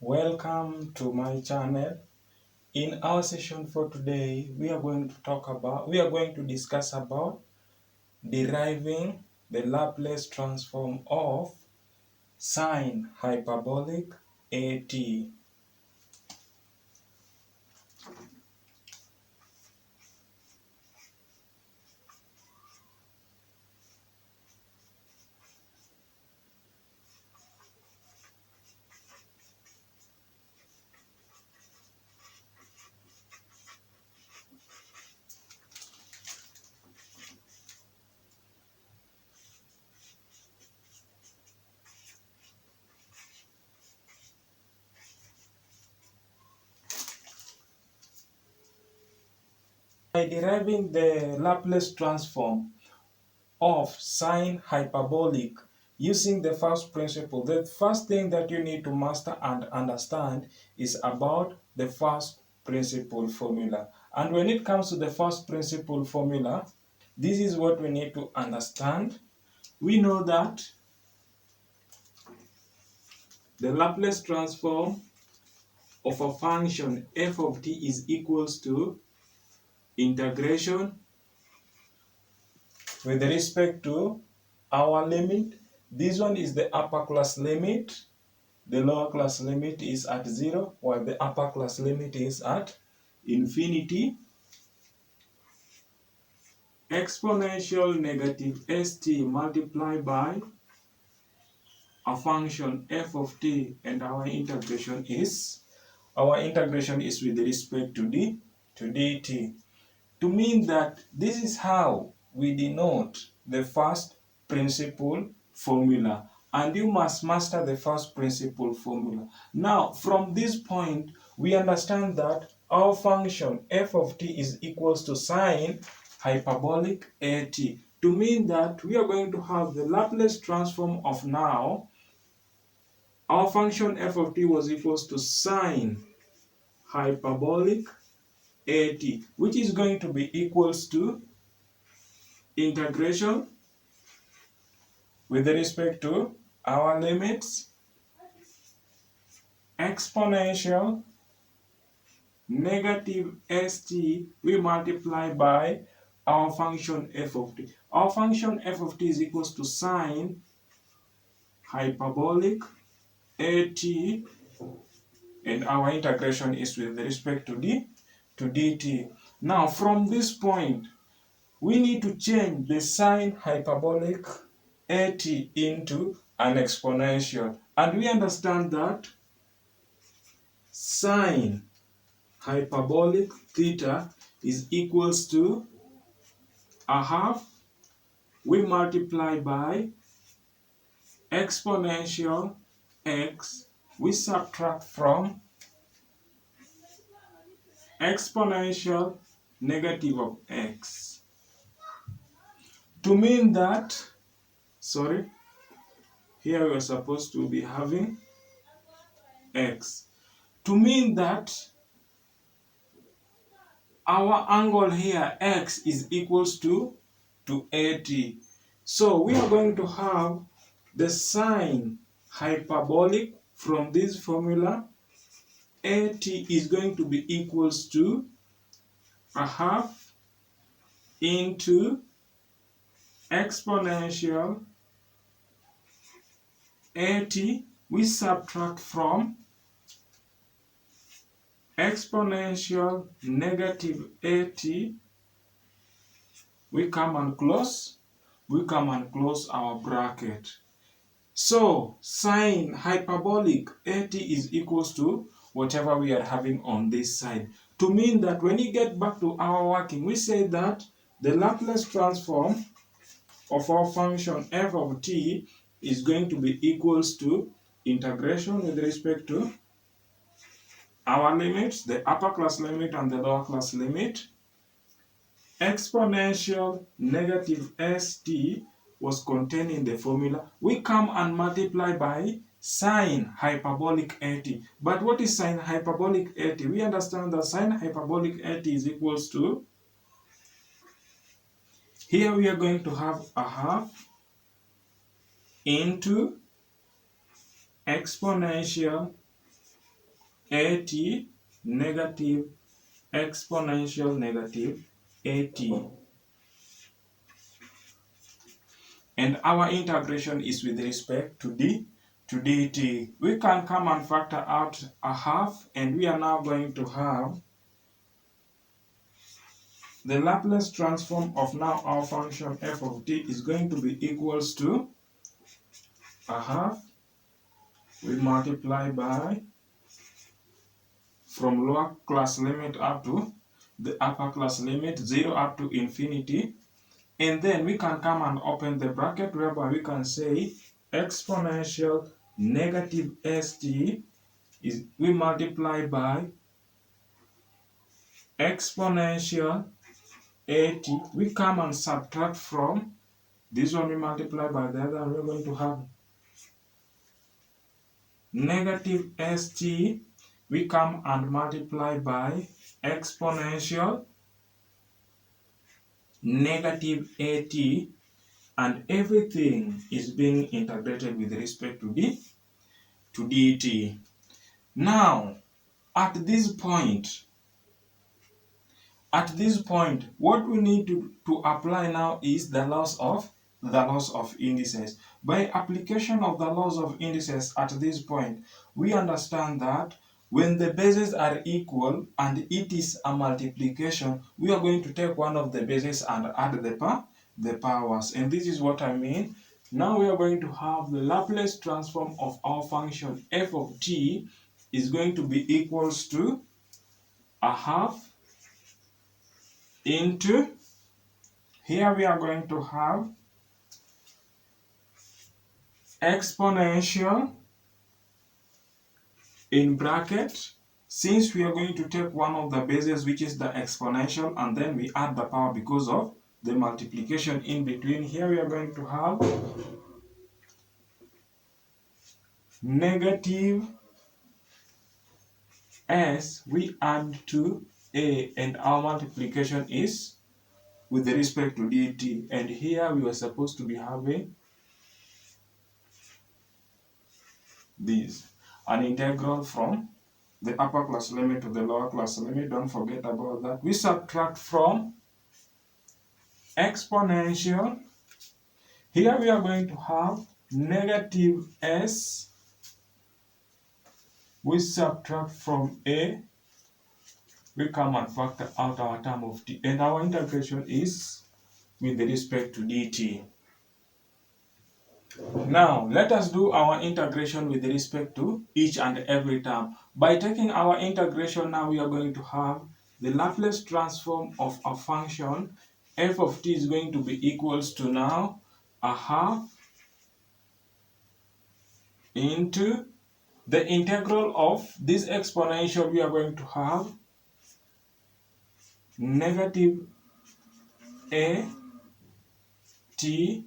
Welcome to my channel. In our session for today, we are going to discuss about deriving the Laplace transform of sine hyperbolic at. By deriving the Laplace transform of sine hyperbolic using the first principle, the first thing that you need to master and understand is about the first principle formula. And when it comes to the first principle formula, this is what we need to understand. We know that the Laplace transform of a function f of t is equals to integration with respect to our limit. This one is the upper class limit. The lower class limit is at 0, while the upper class limit is at infinity. Exponential negative st multiplied by a function f of t, and our integration is with respect to dt. To mean that this is how we denote the first principle formula, and you must master the first principle formula. Now, from this point, we understand that our function f of t is equals to sine hyperbolic at. To mean that we are going to have the Laplace transform of now, our function f of t was equals to sine hyperbolic at, which is going to be equals to integration with respect to our limits, exponential negative st we multiply by our function f of t. Our function f of t is equals to sine hyperbolic at, and our integration is with respect to dt. Now, from this point, we need to change the sine hyperbolic at into an exponential. And we understand that sine hyperbolic theta is equals to a half we multiply by exponential x we subtract from exponential negative of x. To mean that, here we are supposed to be having x. To mean that our angle here, x, is equals to 80. So we are going to have the sine hyperbolic from this formula. 80 is going to be equals to a half into exponential 80 we subtract from exponential negative 80. We come and close our bracket. So sine hyperbolic 80 is equals to whatever we are having on this side. To mean that when you get back to our working, we say that the Laplace transform of our function f of t is going to be equals to integration with respect to our limits, the upper class limit and the lower class limit. Exponential negative st was contained in the formula. We come and multiply by sine hyperbolic 80. But what is sine hyperbolic 80? We understand that sine hyperbolic 80 is equals to, here we are going to have a half into exponential at negative exponential negative at. And our integration is with respect to dt. We can come and factor out a half, and we are now going to have the Laplace transform of now our function f of t is going to be equals to a half. We multiply by from lower class limit up to the upper class limit, 0 up to infinity. And then we can come and open the bracket whereby we can say exponential negative st is we multiply by exponential at. We come and subtract from this one, we multiply by the other, and we're going to have negative st. We come and multiply by exponential negative at, and everything is being integrated with respect to dt. Now, at this point, what we need to apply now is the laws of indices. By application of the laws of indices at this point, we understand that when the bases are equal and it is a multiplication, we are going to take one of the bases and add the powers. And this is what I mean. Now we are going to have the Laplace transform of our function f of t is going to be equals to a half into, here we are going to have exponential in bracket, since we are going to take one of the bases which is the exponential, and then we add the power because of the multiplication in between. Here we are going to have negative s, we add to a, and our multiplication is with respect to dt. And here we were supposed to be having this, an integral from the upper class limit to the lower class limit. Don't forget about that. We subtract from exponential. Here we are going to have negative s. We subtract from a. We come and factor out our term of t, and our integration is with respect to dt. Now, let us do our integration with respect to each and every term. By taking our integration, now we are going to have the Laplace transform of a function f of t is going to be equals to now a half into the integral of this exponential. We are going to have negative a t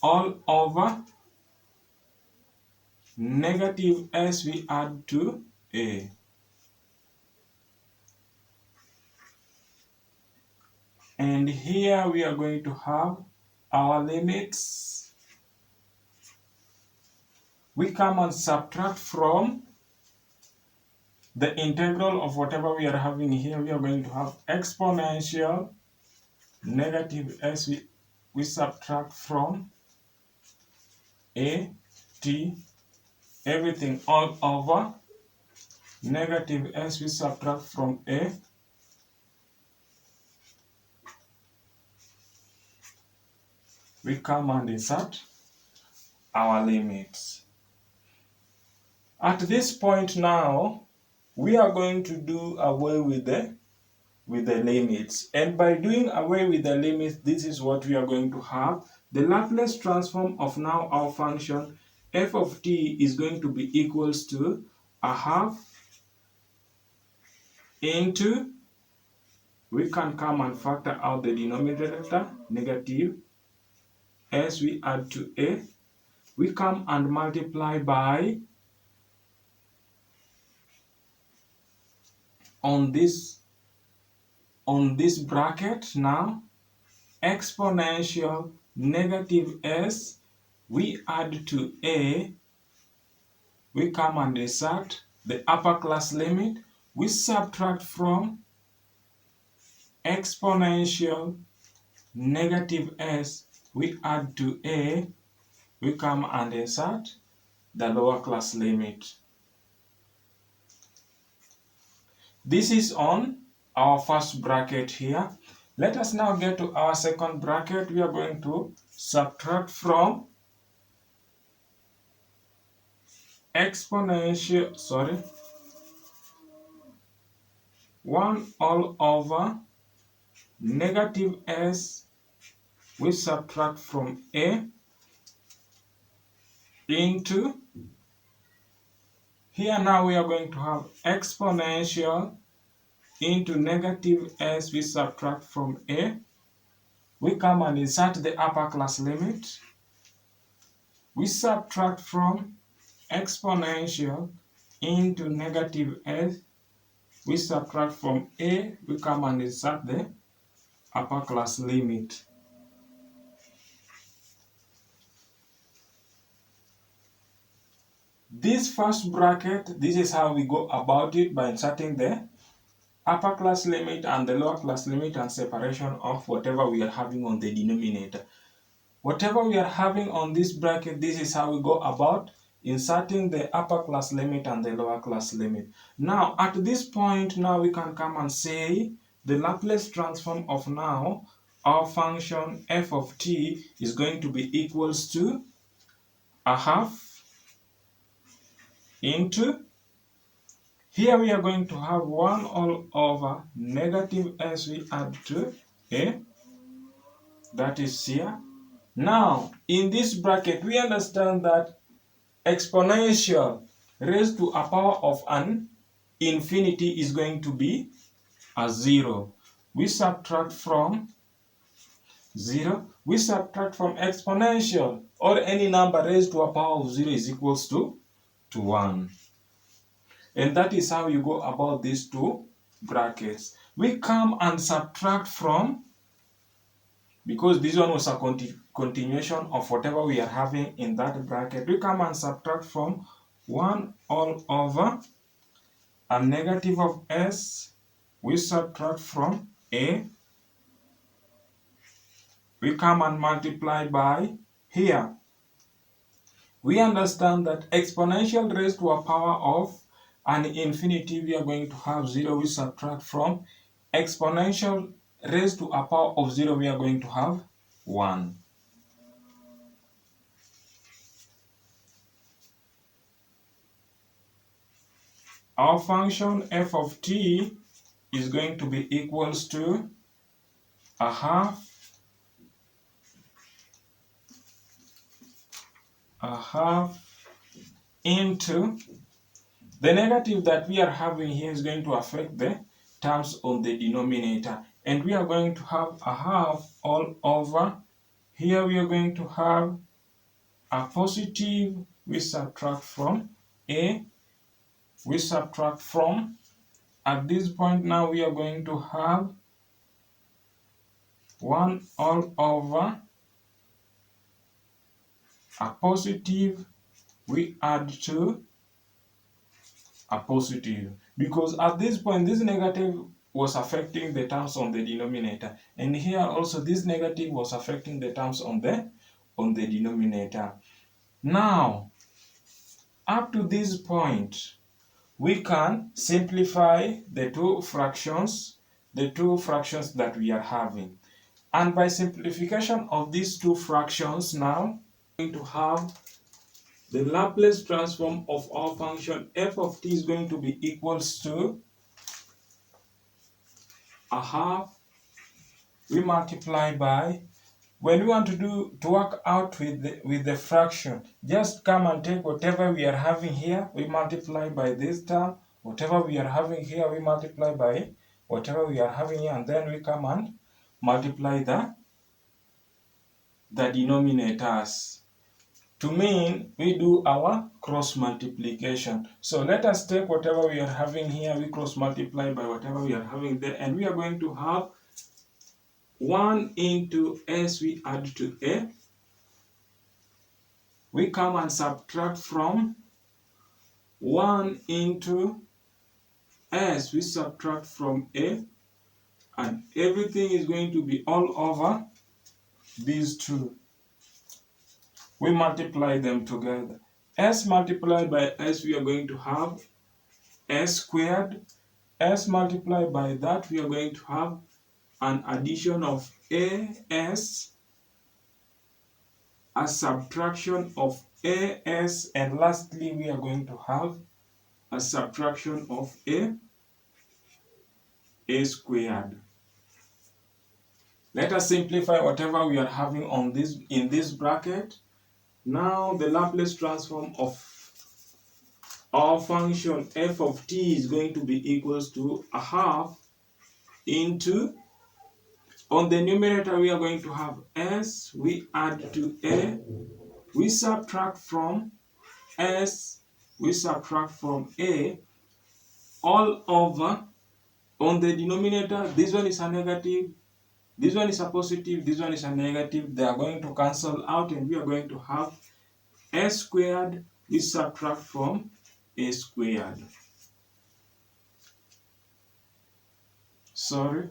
all over negative s we add to a. And here we are going to have our limits. We come and subtract from the integral of whatever we are having here. We are going to have exponential negative s. We subtract from a t, everything all over negative s. We subtract from a. We come and insert our limits. At this point now, we are going to do away with the limits. And by doing away with the limits, this is what we are going to have. The Laplace transform of now our function f of t is going to be equals to a half into, we can come and factor out the denominator, negative s we add to a. We come and multiply by, on this bracket now, exponential negative s we add to a. We come and insert the upper class limit, we subtract from exponential negative s, we add to a, we come and insert the lower class limit. This is on our first bracket here. Let us now get to our second bracket. We are going to subtract from exponential, 1 all over negative s, we subtract from a into, here now we are going to have exponential into negative s, we subtract from a, we come and insert the upper class limit, we subtract from exponential into negative s, we subtract from a, we come and insert the upper class limit. This first bracket, this is how we go about it, by inserting the upper class limit and the lower class limit and separation of whatever we are having on the denominator. Whatever we are having on this bracket, this is how we go about inserting the upper class limit and the lower class limit. Now, at this point, now we can come and say the Laplace transform of now our function f of t is going to be equals to a half into, here we are going to have 1 all over negative s, we add to a, that is here. Now, in this bracket, we understand that exponential raised to a power of an infinity is going to be a 0. We subtract from 0, we subtract from exponential, or any number raised to a power of 0 is equals to 1. And that is how you go about these two brackets. We come and subtract from, because this one was a continuation of whatever we are having in that bracket, we come and subtract from 1 all over a negative of s, we subtract from a, we come and multiply by, here we understand that exponential raised to a power of an infinity, we are going to have 0, we subtract from exponential raised to a power of 0, we are going to have 1. Our function f of t is going to be equals to a half into, the negative that we are having here is going to affect the terms on the denominator, and we are going to have a half all over, here we are going to have a positive, we subtract from a, we subtract from, at this point now we are going to have 1 all over a positive, we add to a positive, because at this point this negative was affecting the terms on the denominator, and here also this negative was affecting the terms on the denominator. Now, up to this point, we can simplify the two fractions that we are having, and by simplification of these two fractions, now we're going to have the Laplace transform of our function f of t is going to be equals to a half, we multiply by, when we want to work out with the fraction, just come and take whatever we are having here, we multiply by this term, whatever we are having here, we multiply by whatever we are having here, and then we come and multiply the denominators. To mean, we do our cross multiplication. So let us take whatever we are having here, we cross multiply by whatever we are having there, and we are going to have 1 into s, we add to a, we come and subtract from 1 into s we subtract from a, and everything is going to be all over these two. We multiply them together. S multiplied by s, we are going to have s squared. S multiplied by that, we are going to have an addition of as, a subtraction of as, and lastly we are going to have a subtraction of a squared. Let us simplify whatever we are having on this in this bracket. Now the Laplace transform of our function f of t is going to be equals to a half into, on the numerator we are going to have s, we add to a, we subtract from s, we subtract from a, all over, on the denominator this one is a negative, this one is a positive, this one is a negative, they are going to cancel out, and we are going to have s squared, we subtract from a squared. Sorry,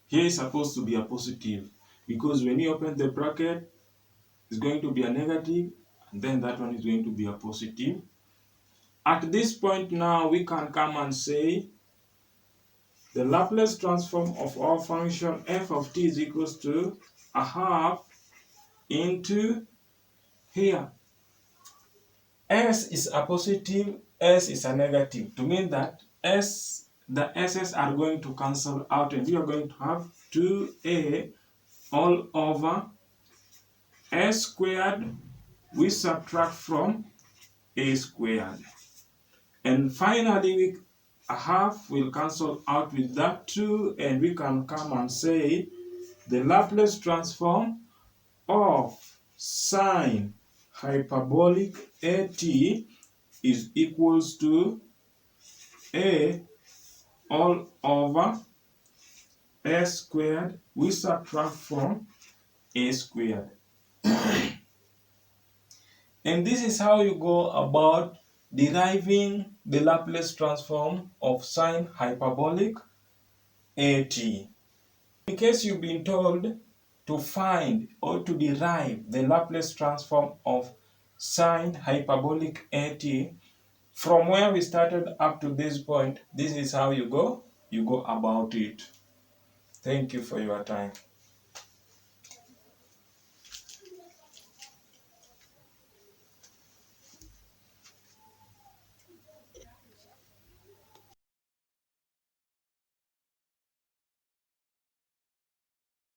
here is supposed to be a positive, because when you open the bracket it's going to be a negative, and then that one is going to be a positive. At this point now we can come and say the Laplace transform of our function f of t is equals to a half into, here s is a positive, s is a negative, to mean that the s's are going to cancel out, and we are going to have 2a all over s squared, we subtract from a squared. And finally, a half will cancel out with that 2, and we can come and say the Laplace transform of sine hyperbolic at is equals to a all over s squared, we subtract from a squared. And this is how you go about deriving the Laplace transform of sine hyperbolic at. In case you've been told to find or to derive the Laplace transform of sine hyperbolic at, from where we started up to this point, this is how you go about it. Thank you for your time.